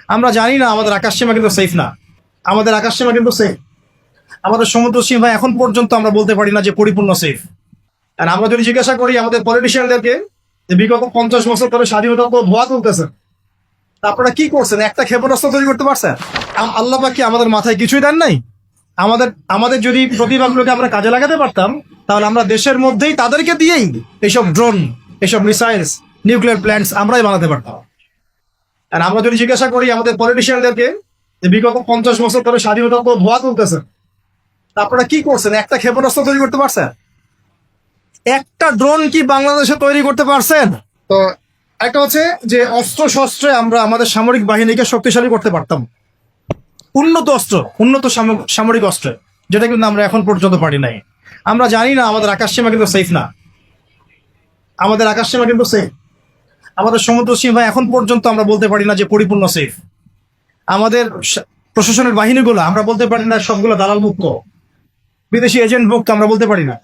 আমরা জানি না আমাদের আকাশ সীমা কিন্তু সেফ না। আমাদের আকাশ সীমা কিন্তু সেফ, আমাদের সমুদ্র সীমা এখন পর্যন্ত আমরা বলতে পারি না যে পরিপূর্ণ সেফ। আর আমরা যদি জিজ্ঞাসা করি আমাদের পলিটিশিয়ানদেরকে যে বিগত 50 বছর ধরে স্বাধীনতা তো ধোয়া তুলতেছেন, তা আপনারা কি করছেন? একটা ক্ষেপণাস্ত্র তৈরি করতে পারছেন? আল্লাহ পাক কি আমাদের মাথায় কিছুই দেন নাই? আমাদের আমাদের যদি প্রতিভাগুলোকে আমরা কাজে লাগাতে পারতাম, তাহলে আমরা দেশের মধ্যেই তাদেরকে দিয়েই এইসব ড্রোন, এইসব মিসাইলস, নিউক্লিয়ার প্ল্যান্টস আমরাই বানাতে পারতাম। আর আমরা যদি জিজ্ঞাসা করি আমাদের পলিটিশিয়ানদেরকে যে বিগত 50 বছর ধরে স্বাধীনতা তো ধোয়া তুলতেছেন, তা আপনারা কি করছেন? একটা ক্ষেপণাস্ত্র তৈরি করতে পারছেন? একটা ড্রোন কি বাংলাদেশে তৈরি করতে পারছেন? তো একটা হচ্ছে যে অস্ত্র শস্ত্রে আমরা আমাদের সামরিক বাহিনীকে শক্তিশালী করতে পারতাম, উন্নত অস্ত্র, উন্নত সামরিক অস্ত্র, যেটা কিন্তু আমরা এখন পর্যন্ত পারি নাই। আমরা জানি না আমাদের আকাশ সীমা কিন্তু সেফ না। আমাদের আকাশ সীমা কিন্তু সেফ, আমাদের সমুদ্র সীমা এখন পর্যন্ত আমরা বলতে পারি না যে পরিপূর্ণ সেফ। আমাদের প্রশাসনের বাহিনীগুলো আমরা বলতে পারি না সবগুলো দালাল মুক্ত, বিদেশি এজেন্ট মুক্ত আমরা বলতে পারি না।